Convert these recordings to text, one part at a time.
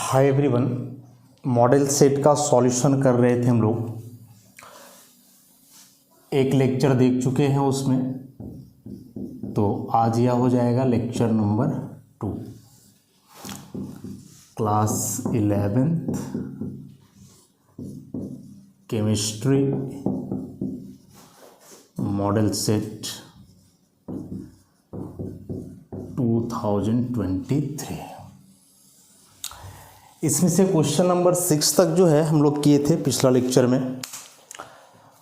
Hi everyone, model set का solution कर रहे थे हम लोग। एक लेक्चर देख चुके हैं उसमें, तो आज यह हो जाएगा lecture number 2, class 11th chemistry model set 2023। इसमें से क्वेश्चन नंबर 6 तक जो है हम लोग किए थे पिछला लेक्चर में।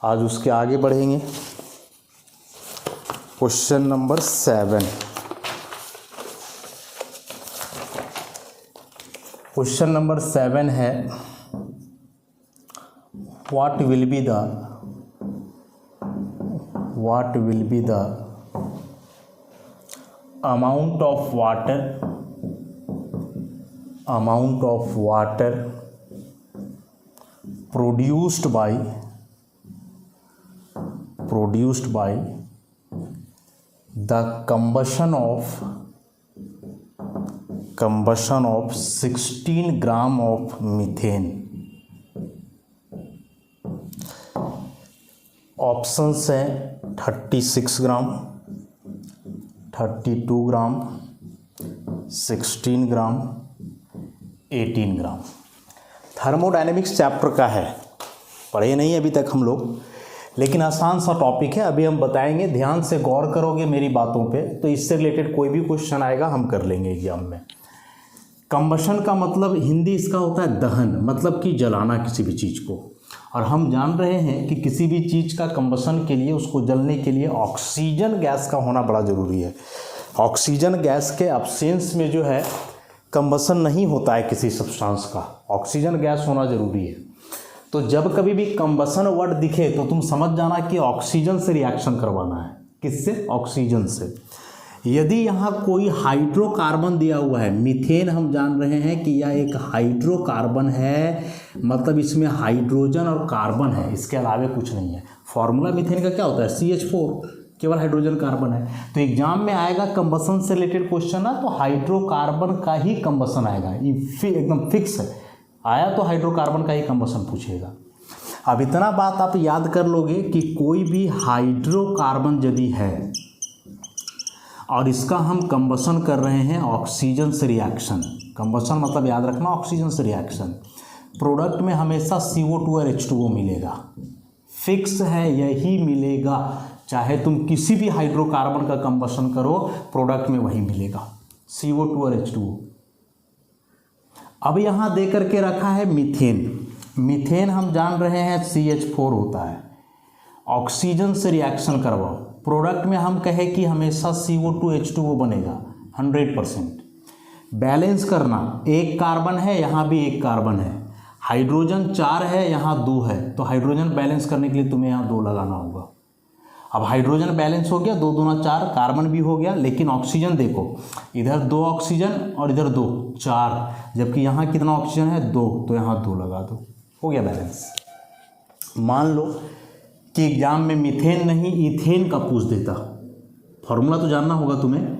आज उसके आगे बढ़ेंगे। Question number 7। क्वेश्चन नंबर 7 है, what will be the amount of water produced by the combustion of 16 gram of methane। Options हैं 36 ग्राम, 32 ग्राम, 16 ग्राम, 18 ग्राम। थर्मोडायनेमिक्स चैप्टर का है, पढ़े नहीं अभी तक हम लोग, लेकिन आसान सा टॉपिक है। अभी हम बताएंगे, ध्यान से गौर करोगे मेरी बातों पे तो इससे रिलेटेड कोई भी क्वेश्चन आएगा हम कर लेंगे एग्जाम में। कंबशन का मतलब हिंदी इसका होता है दहन, मतलब कि जलाना किसी भी चीज़ को। और हम जान रहे हैं कि किसी भी चीज़ का कंबशन के लिए, उसको जलने के लिए ऑक्सीजन गैस का होना बड़ा ज़रूरी है। ऑक्सीजन गैस के एब्सेंस में जो है कंबशन नहीं होता है किसी सब्सटेंस का, ऑक्सीजन गैस होना ज़रूरी है। तो जब कभी भी कंबशन वर्ड दिखे तो तुम समझ जाना कि ऑक्सीजन से रिएक्शन करवाना है। किससे? ऑक्सीजन से। यदि यहाँ कोई हाइड्रोकार्बन दिया हुआ है, मीथेन हम जान रहे हैं कि यह एक हाइड्रोकार्बन है, मतलब इसमें हाइड्रोजन और कार्बन है, इसके अलावा कुछ नहीं है। फॉर्मूला मीथेन का क्या होता है? CH4, केवल हाइड्रोजन कार्बन है। तो एग्जाम में आएगा कंबशन से रिलेटेड क्वेश्चन ना, तो हाइड्रोकार्बन का ही कंबशन आएगा, ये एकदम फिक्स है। आया तो हाइड्रोकार्बन का ही कंबशन पूछेगा। अब इतना बात आप याद कर लोगे कि कोई भी हाइड्रोकार्बन यदि है और इसका हम कंबशन कर रहे हैं ऑक्सीजन से रिएक्शन, कंबशन मतलब याद रखना ऑक्सीजन से रिएक्शन, प्रोडक्ट में हमेशा CO2 और H2O मिलेगा, फिक्स है, यही मिलेगा। चाहे तुम किसी भी हाइड्रोकार्बन का कंबशन करो, प्रोडक्ट में वही मिलेगा, CO2 और H2O। अब यहाँ दे करके रखा है मीथेन। मीथेन हम जान रहे हैं CH4 होता है। ऑक्सीजन से रिएक्शन करवाओ, प्रोडक्ट में हम कहें कि हमेशा CO2 H2O बनेगा 100%। बैलेंस करना, एक कार्बन है, यहाँ भी एक कार्बन है, हाइड्रोजन 4 है, यहाँ 2 है, तो हाइड्रोजन बैलेंस करने के लिए तुम्हें यहाँ 2 लगाना होगा। अब हाइड्रोजन बैलेंस हो गया, 2 दूना 4, कार्बन भी हो गया, लेकिन ऑक्सीजन देखो, इधर 2 ऑक्सीजन और इधर 2, 4, जबकि यहाँ कितना ऑक्सीजन है? 2, तो यहाँ 2 लगा दो, हो गया बैलेंस। मान लो कि एग्जाम में मीथेन नहीं इथेन का पूछ देता, फॉर्मूला तो जानना होगा तुम्हें,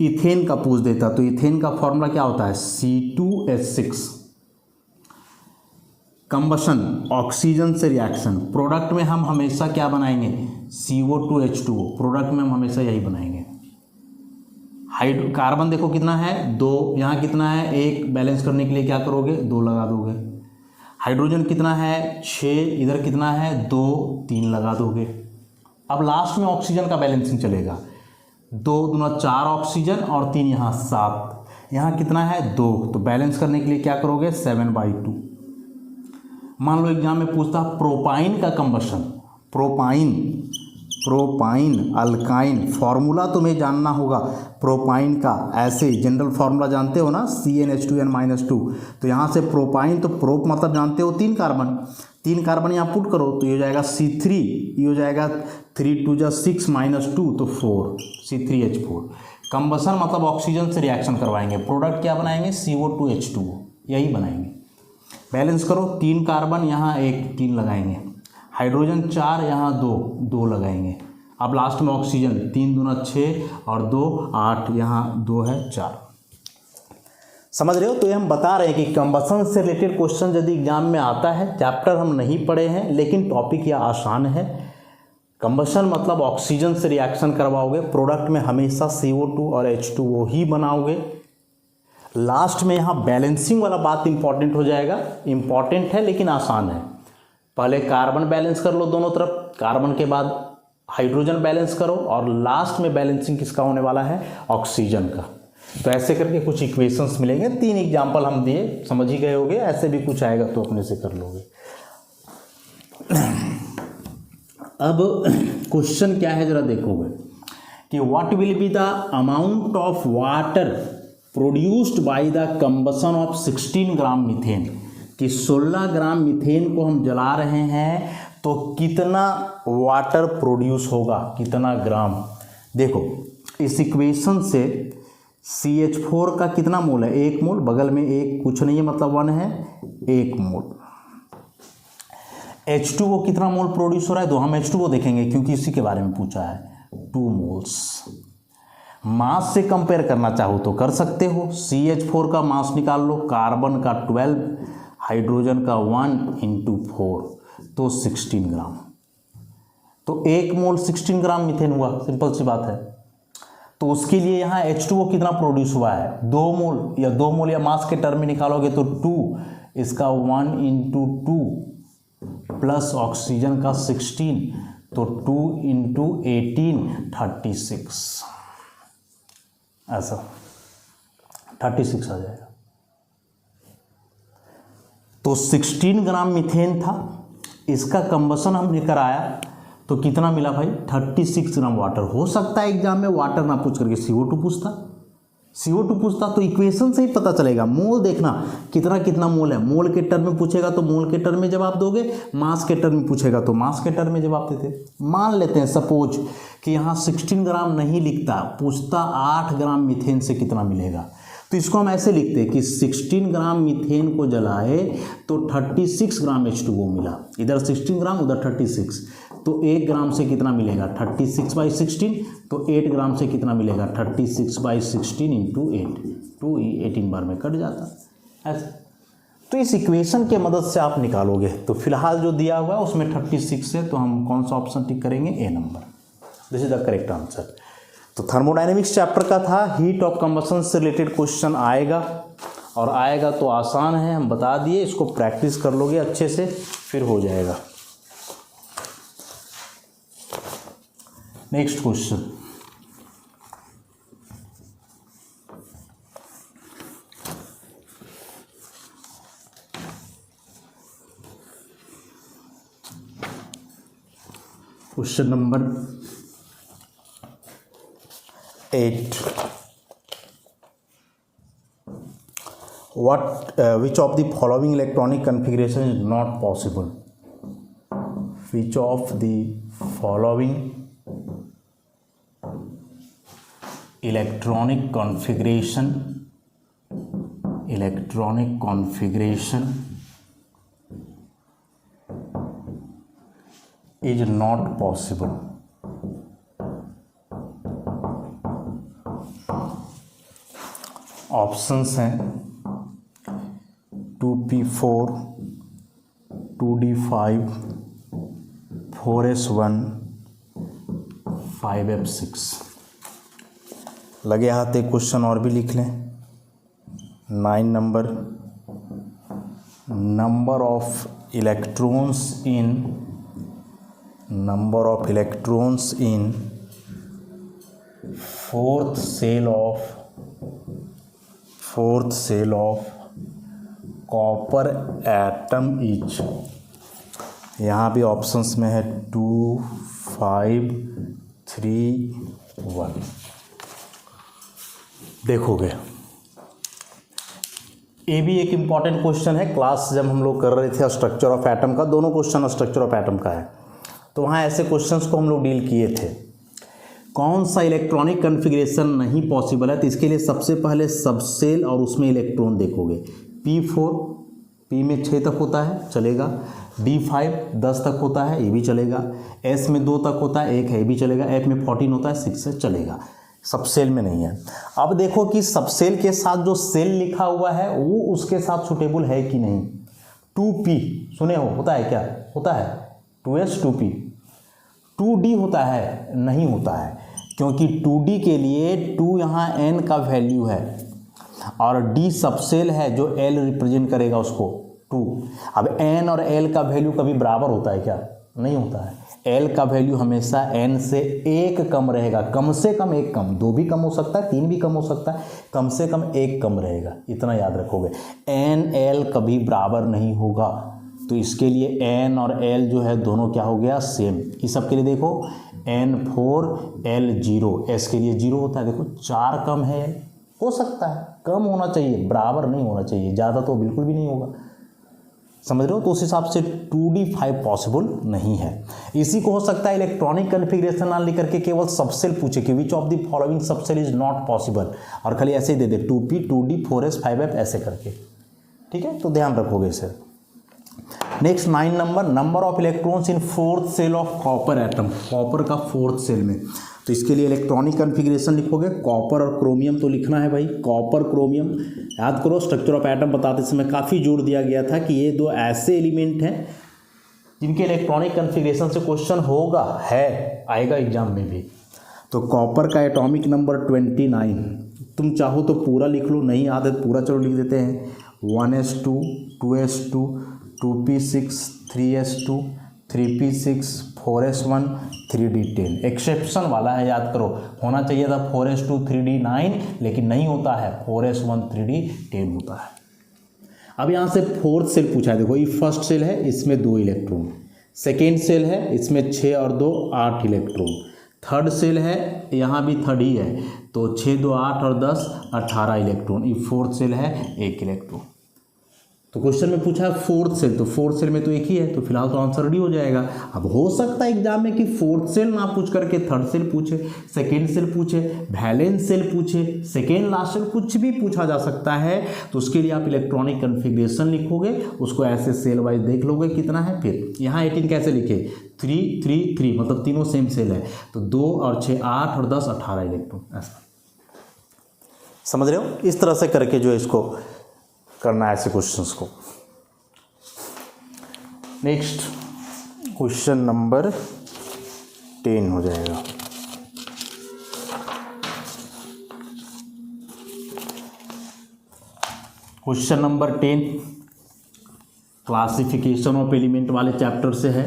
इथेन का पूछ देता, तो इथेन का फॉर्मूला क्या होता है? C2H6। कंबशन, ऑक्सीजन से रिएक्शन, प्रोडक्ट में हम हमेशा क्या बनाएंगे? CO2 H2O, प्रोडक्ट में हम हमेशा यही बनाएंगे। कार्बन देखो कितना है? 2, यहाँ कितना है? 1, बैलेंस करने के लिए क्या करोगे? 2 लगा दोगे। हाइड्रोजन कितना है? 6, इधर कितना है? 2, 3 लगा दोगे। अब लास्ट में ऑक्सीजन का बैलेंसिंग चलेगा, 2 दूना 4 ऑक्सीजन और 3 यहाँ 7, यहाँ कितना है? 2, तो बैलेंस करने के लिए क्या करोगे? 7/2। मान लो एग्जाम में पूछता प्रोपाइन का कंबशन, प्रोपाइन अल्काइन, फॉर्मूला तुम्हें जानना होगा प्रोपाइन का। ऐसे जनरल फार्मूला जानते हो ना, CnH2n-2, तो यहाँ से प्रोपाइन, तो प्रोप मतलब जानते हो 3 कार्बन, 3 कार्बन यहाँ पुट करो तो ये हो जाएगा C3, ये हो जाएगा 3 2 जा 6 -2 तो 4, C3H4। कंबशन मतलब ऑक्सीजन से रिएक्शन करवाएंगे, प्रोडक्ट क्या बनाएंगे? CO2 H2O, यही बनाएंगे। बैलेंस करो, 3 कार्बन यहाँ 1, 3 लगाएंगे, हाइड्रोजन 4, यहाँ 2, 2 लगाएंगे। अब लास्ट में ऑक्सीजन 3 दूना 6 और 2 8, यहाँ 2 है 4। समझ रहे हो। तो ये हम बता रहे हैं कि कंबसन से रिलेटेड क्वेश्चन यदि एग्जाम में आता है, चैप्टर हम नहीं पढ़े हैं लेकिन टॉपिक यह आसान है। कंबसन मतलब ऑक्सीजन से रिएक्शन करवाओगे, प्रोडक्ट में हमेशा CO2 और H2O ही बनाओगे। लास्ट में यहाँ बैलेंसिंग वाला बात इंपॉर्टेंट हो जाएगा, इंपॉर्टेंट है लेकिन आसान है। पहले कार्बन बैलेंस कर लो दोनों तरफ, कार्बन के बाद हाइड्रोजन बैलेंस करो और लास्ट में बैलेंसिंग किसका होने वाला है, ऑक्सीजन का। तो ऐसे करके कुछ इक्वेशंस मिलेंगे, 3 एग्जाम्पल हम दिए, समझ ही गए होगे। ऐसे भी कुछ आएगा तो अपने से कर लोगे। अब क्वेश्चन क्या है जरा देखोगे कि what will be the amount of water produced by the combustion of 16 gram methane, कि 16 ग्राम मीथेन को हम जला रहे हैं तो कितना वाटर प्रोड्यूस होगा, कितना ग्राम। देखो इस इक्वेशन से CH4 का कितना मोल है, 1 मोल, बगल में 1 कुछ नहीं है मतलब 1 है, 1 मोल। H2O कितना मोल प्रोड्यूस हो रहा है, तो हम H2O देखेंगे क्योंकि इसी के बारे में पूछा है, 2 मोल्स। मास से कंपेयर करना चाहो तो कर सकते हो, CH4 का मास निकाल लो, कार्बन का 12, हाइड्रोजन का 1 × 4 तो 16 ग्राम। तो 1 मोल 16 ग्राम मीथेन हुआ, सिंपल सी बात है। तो उसके लिए यहाँ H2O कितना प्रोड्यूस हुआ है, 2 मोल, या 2 मोल या मास के टर्म में निकालोगे तो 2, इसका 1 × 2 प्लस ऑक्सीजन का 16 तो 2 × 18 36, ऐसा 36 आ जाएगा। तो 16 ग्राम मीथेन था, इसका कंबसन हमने कराया तो कितना मिला भाई, 36 ग्राम वाटर। हो सकता है एग्जाम में वाटर ना पूछ करके CO2 पूछता तो इक्वेशन से ही पता चलेगा। मोल देखना कितना कितना मोल है, मोल के टर्म में पूछेगा तो मोल के टर्म में जवाब दोगे, मास के टर्म में पूछेगा तो मास के टर्म में जवाब देते। मान लेते हैं सपोज कि यहाँ 16 ग्राम नहीं लिखता, पूछता 8 ग्राम मीथेन से कितना मिलेगा, तो इसको हम ऐसे लिखते हैं कि 16 ग्राम मीथेन को जलाए तो 36 ग्राम H2O मिला, इधर 16 ग्राम उधर 36, तो 1 ग्राम से कितना मिलेगा, 36/16, तो 8 ग्राम से कितना मिलेगा, 36/16 × 8, 2 18 बार में कट जाता ऐसे। तो इस इक्वेशन के मदद से आप निकालोगे। तो फिलहाल जो दिया हुआ है उसमें 36 है, तो हम कौन सा ऑप्शन टिक करेंगे, A number, this is the correct answer. तो थर्मोडायनेमिक्स चैप्टर का था, हीट ऑफ कंबसन से रिलेटेड क्वेश्चन आएगा, और आएगा तो आसान है, हम बता दिए। इसको प्रैक्टिस कर लोगे अच्छे से फिर हो जाएगा। Next question, question number 8, which of the following electronic configuration is not possible? Which of the following electronic configuration is not possible? Options हैं 2p4, 2d5, 4s1, 5f6। लगे हाथ एक क्वेश्चन और भी लिख लें। 9 number, number of electrons in fourth shell of copper atom is, यहाँ भी ऑप्शंस में है 2, 5, 3, 1। देखोगे ये भी एक इम्पॉर्टेंट क्वेश्चन है। क्लास जब हम लोग कर रहे थे स्ट्रक्चर ऑफ एटम का, दोनों क्वेश्चन स्ट्रक्चर ऑफ एटम का है, तो वहाँ ऐसे क्वेश्चंस को हम लोग डील किए थे। कौन सा इलेक्ट्रॉनिक कन्फिग्रेशन नहीं पॉसिबल है, तो इसके लिए सबसे पहले सबसेल और उसमें इलेक्ट्रॉन देखोगे। P4, P में 6 तक होता है, चलेगा। D5 10 तक होता है, ये भी चलेगा। S में 2 तक होता है, 1 है, ये भी चलेगा। F में 14 होता है, 6 है, चलेगा। सब सेल में नहीं है। अब देखो कि सब सेल के साथ जो सेल लिखा हुआ है वो उसके साथ सुटेबल है कि नहीं। 2p सुने हो, होता है क्या, होता है 2s 2p। 2d होता है, नहीं होता है, क्योंकि 2d के लिए 2 यहाँ n का वैल्यू है और d सबसेल है जो l रिप्रेजेंट करेगा उसको 2। अब n और l का वैल्यू कभी बराबर होता है क्या, नहीं होता है। l का वैल्यू हमेशा n से 1 कम रहेगा, कम से कम 1 कम, 2 भी कम हो सकता है, 3 भी कम हो सकता है, कम से कम 1 कम रहेगा, इतना याद रखोगे। n l कभी बराबर नहीं होगा, तो इसके लिए n और l जो है दोनों क्या हो गया, सेम। इस सब के लिए देखो n 4 l 0, s के लिए 0 होता है, देखो 4 कम है, हो सकता है, कम होना चाहिए, बराबर नहीं होना चाहिए, ज़्यादा तो बिल्कुल भी नहीं होगा, समझ रहे हो। तो उस हिसाब से 2d5 पॉसिबल नहीं है। इसी को हो सकता है इलेक्ट्रॉनिक कन्फिग्रेशन ना लेकर के केवल सबसेल पूछे कि which of the following subshell is not possible, और खाली ऐसे ही दे दे 2p 2d 4s 5f ऐसे करके, ठीक है, तो ध्यान रखोगे इसे। Next 9 number of electrons in fourth shell of copper atom, copper का फोर्थ सेल में। तो इसके लिए इलेक्ट्रॉनिक कन्फिग्रेशन लिखोगे, कॉपर और क्रोमियम तो लिखना है भाई, कॉपर क्रोमियम। याद करो स्ट्रक्चर ऑफ एटम बताते समय काफ़ी जोर दिया गया था कि ये दो ऐसे एलिमेंट हैं जिनके इलेक्ट्रॉनिक कन्फिग्रेशन से क्वेश्चन होगा, है, आएगा एग्जाम में भी। तो कॉपर का एटॉमिक नंबर 29, तुम चाहो तो पूरा लिख लो, नहीं आदत पूरा चलो लिख देते हैं। 1s2 2s2 2p6 3s2 3p6 4s1 3d10, exception वाला है, याद करो, होना चाहिए था 4s2 3d9, लेकिन नहीं होता है, 4s1 3d10 होता है। अब यहाँ से फोर्थ सेल पूछा है, देखो ये फर्स्ट सेल है, इसमें 2 इलेक्ट्रॉन, सेकेंड सेल है, इसमें 6 और 2 8 इलेक्ट्रॉन, थर्ड सेल है, यहाँ भी थर्ड ही है, तो 6 2 8 और 10 18 इलेक्ट्रॉन, ये फोर्थ सेल है, 1 इलेक्ट्रॉन। तो क्वेश्चन में पूछा है फोर्थ सेल, तो फोर्थ सेल में तो एक ही है, तो फिलहाल तो आंसर रेडी हो जाएगा। अब हो सकता है एग्जाम में कि फोर्थ सेल ना पूछ करके थर्ड सेल पूछे, सेकेंड सेल पूछे, वैलेंस सेल पूछे, सेकेंड लास्ट सेल, कुछ भी पूछा जा सकता है। तो उसके लिए आप इलेक्ट्रॉनिक कन्फिग्रेशन लिखोगे, उसको ऐसे सेल वाइज देख लोगे कितना है, फिर यहाँ 18 कैसे लिखे, 3 3 3, मतलब तीनों सेम सेल है, तो 2 और 6 8 और 10 18 इलेक्ट्रॉन, ऐसा समझ रहे हो। इस तरह से करके जो है इसको करना है ऐसे क्वेश्चंस को। नेक्स्ट क्वेश्चन नंबर 10 हो जाएगा। Question number 10 classification of element वाले चैप्टर से है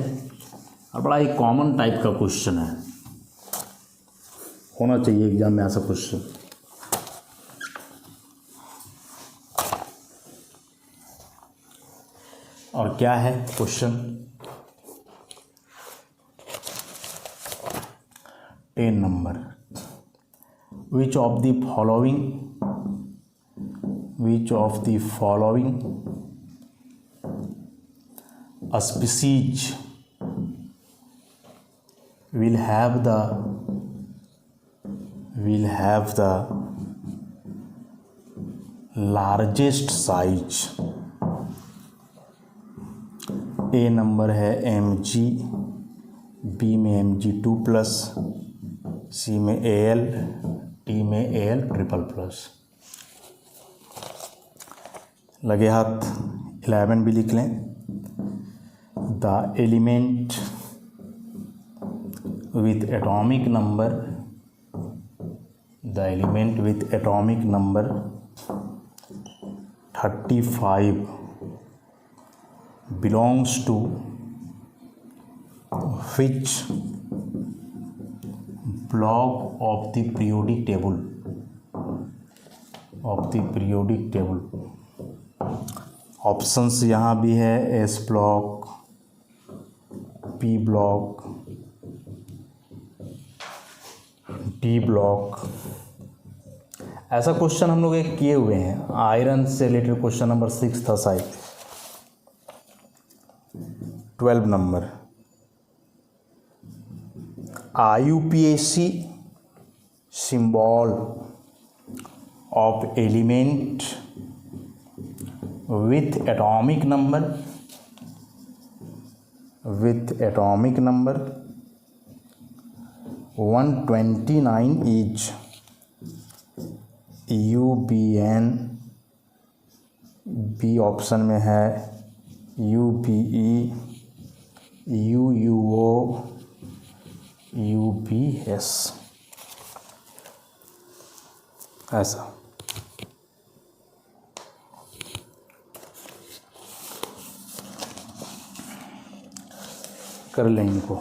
और बड़ा ही कॉमन टाइप का क्वेश्चन है, होना चाहिए एग्जाम में ऐसा क्वेश्चन। और क्या है question, 10 number, which of the following species will have the largest size। A number है Mg, बी में Mg2+, सी में Al, डी में Al++। लगे हाथ 11 भी लिख लें। The element with atomic number 35 belongs to which block of the periodic table? Options यहाँ भी है, S block, P block, D block. ऐसा क्वेश्चन हम लोग एक किए हुए हैं, आयरन से रिलेटेड क्वेश्चन नंबर 6 था शायद। 12 number, IUPAC symbol of element with atomic number 129 is UBN, B option में है UBE, UUO, UBS, ऐसा। कर लें इनको।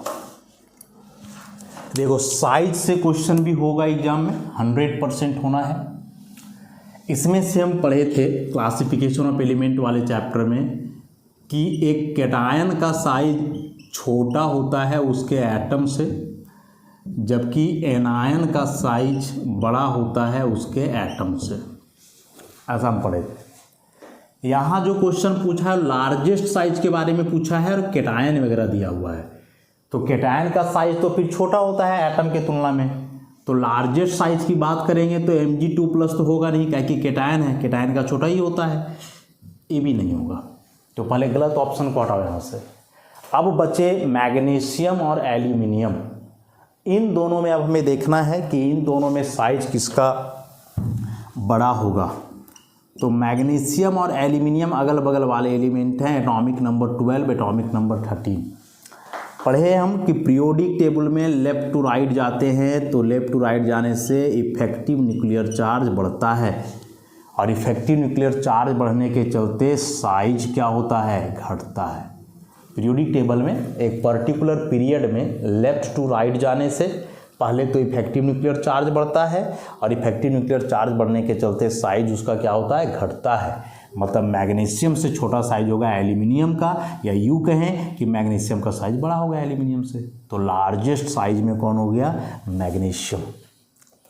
देखो साइज से क्वेश्चन भी होगा एग्जाम में, 100% होना है। इसमें से हम पढ़े थे क्लासिफिकेशन ऑफ एलिमेंट वाले चैप्टर में कि एक कैटायन का साइज छोटा होता है उसके एटम से, जबकि एनायन का साइज बड़ा होता है उसके एटम से। ऐसा हम पढ़े थे। यहाँ जो क्वेश्चन पूछा है लार्जेस्ट साइज के बारे में पूछा है और कैटायन वगैरह दिया हुआ है, तो कैटायन का साइज तो फिर छोटा होता है एटम के तुलना में, तो लार्जेस्ट साइज की बात करेंगे तो Mg2+ तो होगा नहीं, क्या कि कैटायन है, कैटायन का छोटा ही होता है, ये भी नहीं होगा। तो पहले गलत ऑप्शन को हटाओ यहाँ से। अब बचे मैग्नीशियम और एल्यूमिनियम, इन दोनों में अब हमें देखना है कि इन दोनों में साइज किसका बड़ा होगा। तो मैग्नीशियम और एल्यूमिनियम अगल बगल वाले एलिमेंट हैं, एटॉमिक नंबर 12, एटॉमिक नंबर 13। पढ़े हम कि पीरियोडिक टेबल में लेफ्ट टू राइट जाते हैं, तो लेफ्ट टू राइट जाने से इफेक्टिव न्यूक्लियर चार्ज बढ़ता है, और इफेक्टिव न्यूक्लियर चार्ज बढ़ने के चलते साइज क्या होता है, घटता है। पीरियोडिक टेबल में एक पर्टिकुलर पीरियड में लेफ्ट टू राइट जाने से पहले तो इफेक्टिव न्यूक्लियर चार्ज बढ़ता है, और इफेक्टिव न्यूक्लियर चार्ज बढ़ने के चलते साइज उसका क्या होता है, घटता है। मतलब मैग्नीशियम से छोटा साइज होगा एल्यूमिनियम का, या यूँ कहें कि मैग्नीशियम का साइज बड़ा होगा एल्यूमिनियम से। तो लार्जेस्ट साइज में कौन हो गया, मैग्नीशियम।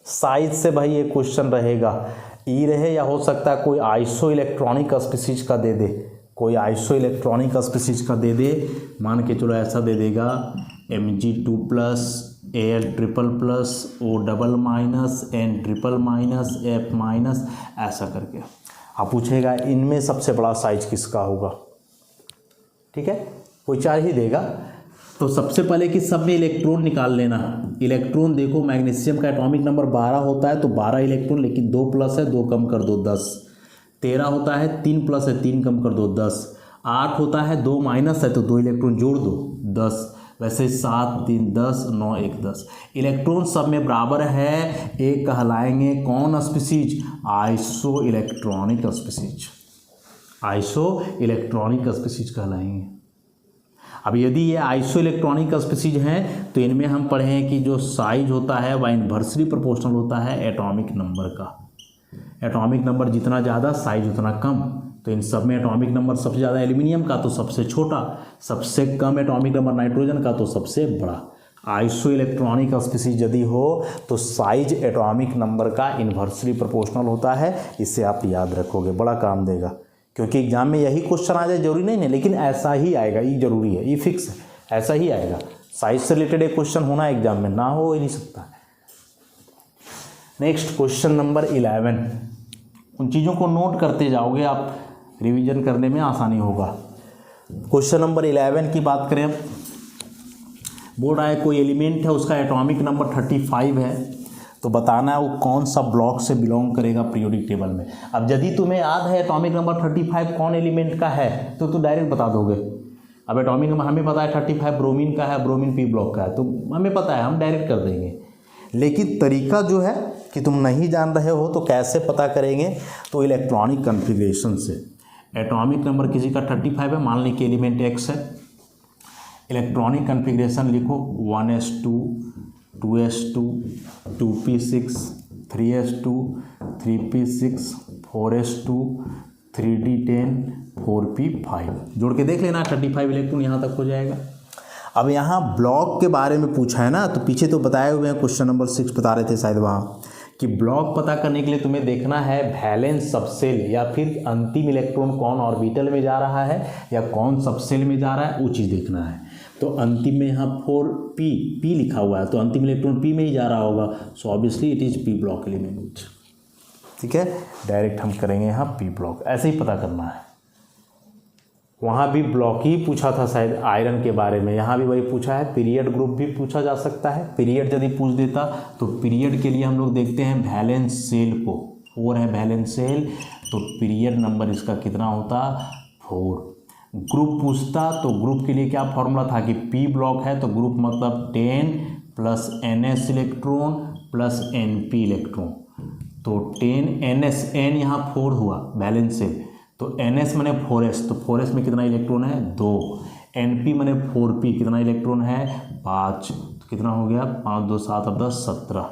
साइज से भाई ये क्वेश्चन रहेगा, ई रहे या हो सकता है कोई आइसो इलेक्ट्रॉनिक स्पीसीज का दे दे, कोई आइसो इलेक्ट्रॉनिक स्पीसीज का दे दे, मान के चलो ऐसा दे देगा Mg2+, Al++, O+-, N+-, F-, ऐसा करके आप पूछेगा इनमें सबसे बड़ा साइज किसका होगा। ठीक है, कोई चार ही देगा। तो सबसे पहले कि सब में इलेक्ट्रॉन निकाल लेना। इलेक्ट्रॉन देखो मैग्नीशियम का एटॉमिक नंबर 12 होता है, तो 12 इलेक्ट्रॉन, लेकिन 2+ है, 2 कम कर दो 10। 13 होता है, 3+ है, 3 कम कर दो 10। 8 होता है, 2 माइनस है, तो 2 इलेक्ट्रॉन जोड़ दो 10। वैसे 7, 3, 10, 9, 1, 10। इलेक्ट्रॉन सब में बराबर है, एक कहलाएंगे कौन species, isoelectronic species, isoelectronic species कहलाएंगे। अब यदि ये आइसो इलेक्ट्रॉनिक स्पीसीज हैं तो इनमें हम पढ़े हैं कि जो साइज होता है वह इन्वर्सली प्रोपोर्शनल होता है एटॉमिक नंबर का। एटॉमिक नंबर जितना ज़्यादा साइज उतना कम। तो इन सब में एटॉमिक नंबर सबसे ज़्यादा एल्यूमिनियम का तो सबसे छोटा, सबसे कम एटॉमिक नंबर नाइट्रोजन का तो सबसे बड़ा। आइसो इलेक्ट्रॉनिक स्पीसीज यदि हो तो साइज एटॉमिक नंबर का इन्वर्सली प्रोपोर्शनल होता है। इसे आप याद रखोगे, बड़ा काम देगा, क्योंकि एग्जाम में यही क्वेश्चन आ जाए जरूरी नहीं है, लेकिन ऐसा ही आएगा, ये जरूरी है, ये फिक्स है, ऐसा ही आएगा। साइज से रिलेटेड एक क्वेश्चन होना एग्जाम में, ना हो ही नहीं सकता। Next question number 11। उन चीज़ों को नोट करते जाओगे आप, रिवीजन करने में आसानी होगा। क्वेश्चन नंबर 11 की बात करें, बोल रहा है कोई एलिमेंट है उसका एटॉमिक नंबर 35 है, तो बताना है वो कौन सा ब्लॉक से बिलोंग करेगा पीरियोडिक टेबल में। अब यदि तुम्हें याद है एटॉमिक नंबर 35 कौन एलिमेंट का है तो तू डायरेक्ट बता दोगे। अब एटॉमिक नंबर हमें पता है 35 ब्रोमीन का है, ब्रोमीन पी ब्लॉक का है, तो हमें पता है, हम डायरेक्ट कर देंगे। लेकिन तरीका जो है कि तुम नहीं जान रहे हो तो कैसे पता करेंगे, तो इलेक्ट्रॉनिक कन्फिग्रेशन से। एटॉमिक नंबर किसी का 35 है, मान ली कि एलिमेंट X है, इलेक्ट्रॉनिक कन्फिग्रेशन लिखो 1s2 2s2 2p6 3s2 3p6 4s2 3d10 4p5, जोड़ के देख लेना 35 इलेक्ट्रॉन यहाँ तक हो जाएगा। अब यहाँ ब्लॉक के बारे में पूछा है ना, तो पीछे तो बताए हुए हैं, क्वेश्चन नंबर 6 बता रहे थे शायद वहाँ, कि ब्लॉक पता करने के लिए तुम्हें देखना है वैलेंस सबसेल या फिर अंतिम इलेक्ट्रॉन कौन ऑर्बिटल में जा रहा है या कौन सबसेल में जा रहा है, वो चीज़ देखना है। तो अंतिम में यहाँ 4p लिखा हुआ है, तो अंतिम इलेक्ट्रॉन p में ही जा रहा होगा, so obviously it is p block element. ठीक है, डायरेक्ट हम करेंगे यहाँ p ब्लॉक, ऐसे ही पता करना है। वहाँ भी ब्लॉक ही पूछा था शायद आयरन के बारे में, यहाँ भी वही पूछा है। पीरियड ग्रुप भी पूछा जा सकता है, पीरियड यदि पूछ देता तो पीरियड के लिए हम लोग देखते हैं वैलेंस सेल को, 4 है वैलेंस शेल, तो पीरियड नंबर इसका कितना होता, 4। ग्रुप पूछता तो ग्रुप के लिए क्या फॉर्मूला था कि पी ब्लॉक है तो ग्रुप मतलब 10 plus NS electron plus NP electron, तो 10 NS, N यहाँ 4 हुआ वैलेंस शेल, तो NS माने 4s, तो 4s में कितना इलेक्ट्रॉन है, 2। NP माने 4p, कितना इलेक्ट्रॉन है, 5, तो कितना हो गया, 5 2 7 और 10 17।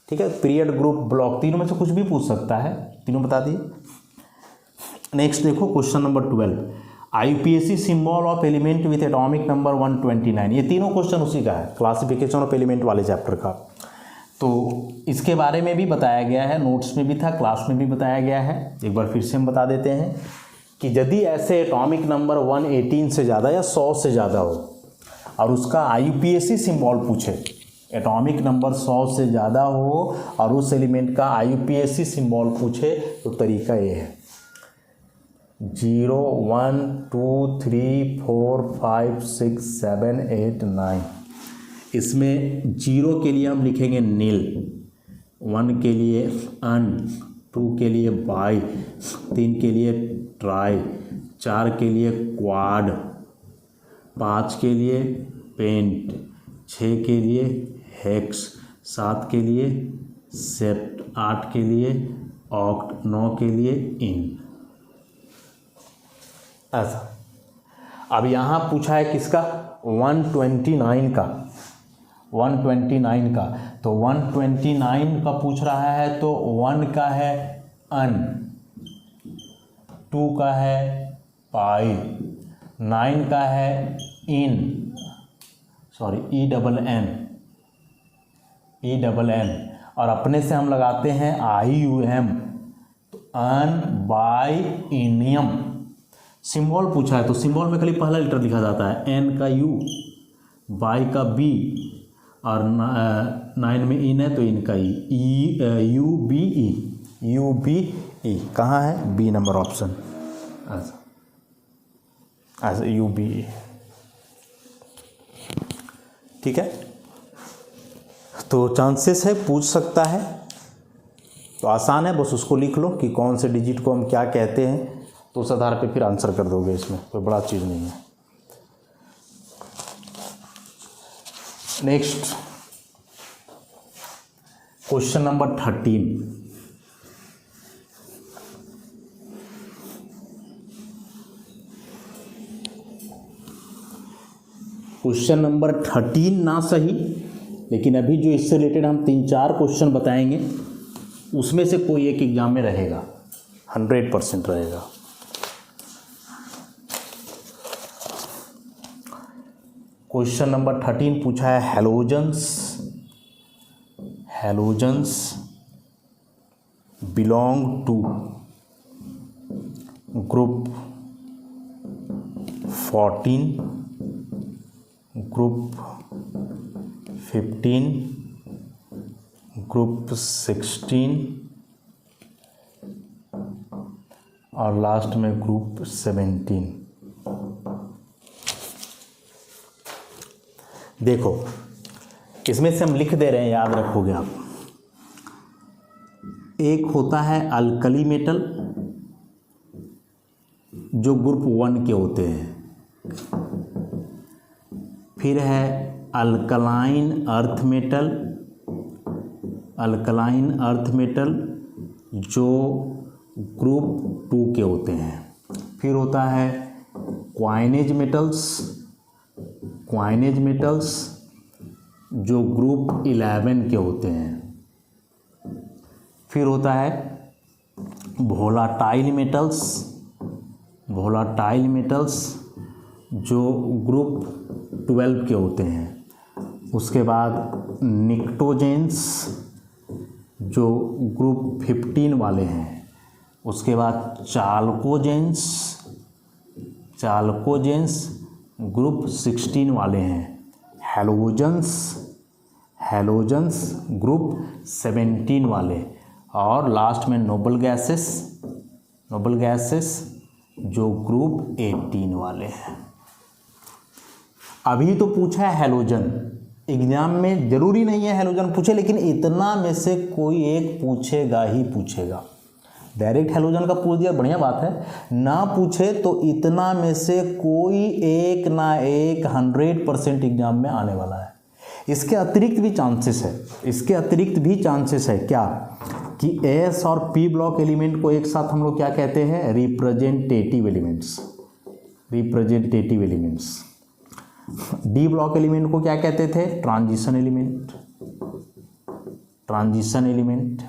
ठीक है, पीरियड ग्रुप ब्लॉक तीनों में से कुछ भी पूछ सकता है, तीनों बता दिए। नेक्स्ट देखो question number 12, IUPAC symbol of element with atomic number 129। ये तीनों क्वेश्चन उसी का है, क्लासिफिकेशन ऑफ एलिमेंट वाले चैप्टर का। तो इसके बारे में भी बताया गया है, नोट्स में भी था, क्लास में भी बताया गया है, एक बार फिर से हम बता देते हैं कि यदि ऐसे एटॉमिक नंबर 118 से ज़्यादा या 100 से ज़्यादा हो और उसका IUPAC सिंबल पूछे, एटॉमिक नंबर 100 से ज़्यादा हो और उस एलिमेंट का IUPAC सिंबल पूछे, तो तरीका ये है 0 1 2 3 4 5 6 7 8 9। इसमें 0 के लिए हम लिखेंगे नील, 1 के लिए अन, 2 के लिए बाई, 3 के लिए ट्राई, 4 के लिए क्वाड, 5 के लिए पेंट, 6 के लिए हेक्स, 7 के लिए सेप्ट, 8 के लिए ऑक्ट, 9 के लिए इन। ऐसा। अब यहाँ पूछा है किसका, 129 का, 129 का, तो 129 का पूछ रहा है, तो 1 का है अन, 2 का है पाई, 9 का है इन, सॉरी ENN, और अपने से हम लगाते हैं IUM, तो अन बाई इनियम। सिंबल पूछा है तो सिंबल में खाली पहला लेटर लिखा जाता है, N का U, बाई का B, और 9 में इन है तो इनका UBE, कहाँ है, B नंबर ऑप्शन, ऐसा UBE। ठीक है, तो चांसेस है पूछ सकता है, तो आसान है, बस उसको लिख लो कि कौन से डिजिट को हम क्या कहते हैं, तो उस आधार पे फिर आंसर कर दोगे, इसमें कोई बड़ा चीज़ नहीं है। Next question number 13, question number 13 ना सही, लेकिन अभी जो इससे रिलेटेड हम 3-4 क्वेश्चन बताएंगे उसमें से कोई एक एग्जाम में रहेगा, 100% रहेगा। क्वेश्चन नंबर 13 पूछा है halogens belong to group 14, group 15, group 16 और लास्ट में ग्रुप 17। देखो इसमें से हम लिख दे रहे हैं, याद रखोगे आप। एक होता है अल्कली मेटल जो ग्रुप 1 के होते हैं, फिर है अल्कलाइन अर्थ मेटल जो ग्रुप 2 के होते हैं, फिर होता है क्वाइनेज मेटल्स जो ग्रुप 11 के होते हैं, फिर होता है वोलाटाइल मेटल्स जो ग्रुप 12 के होते हैं, उसके बाद निक्टोजेंस जो ग्रुप 15 वाले हैं, उसके बाद चाल्कोजेंस ग्रुप 16 वाले हैं, हैलोजन्स ग्रुप 17 वाले, और लास्ट में नोबल गैसेस जो ग्रुप 18 वाले हैं। अभी तो पूछा है हैलोजन, एग्जाम में जरूरी नहीं है हेलोजन पूछे, लेकिन इतना में से कोई एक पूछेगा ही पूछेगा। डायरेक्ट हेलोजन का पूछ दिया बढ़िया बात है, ना पूछे तो इतना में से कोई एक ना एक 100% एग्जाम में आने वाला है। इसके अतिरिक्त भी चांसेस है, इसके अतिरिक्त भी चांसेस है क्या कि एस और पी ब्लॉक एलिमेंट को एक साथ हम लोग क्या कहते हैं, representative elements. Representative elements. D block element को क्या कहते थे, transition element. Transition element.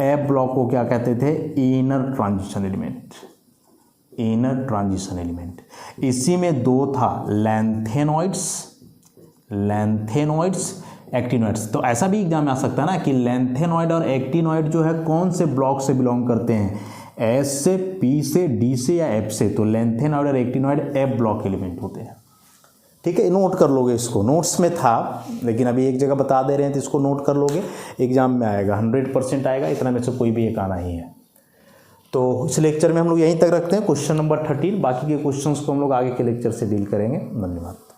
F block को क्या कहते थे, inner transition element. Inner transition element. इसी में दो था, लैंथेनॉइड्स, लैंथेनॉइड्स, एक्टिनॉइड्स। तो ऐसा भी एग्जाम में आ सकता है ना कि लैंथेनॉइड और एक्टिनॉइड जो है कौन से ब्लॉक से बिलोंग करते हैं, एस से, पी से, डी से या एफ से। तो लैंथेनॉइड और एक्टिनॉइड एफ ब्लॉक एलिमेंट होते हैं। ठीक है, नोट कर लोगे इसको, नोट्स में था लेकिन अभी एक जगह बता दे रहे हैं तो इसको नोट कर लोगे, एग्जाम में आएगा, 100% आएगा, इतना में से कोई भी एक आना ही है। तो इस लेक्चर में हम लोग यहीं तक रखते हैं, क्वेश्चन नंबर 13। बाकी के क्वेश्चंस को हम लोग आगे के लेक्चर से डील करेंगे। धन्यवाद।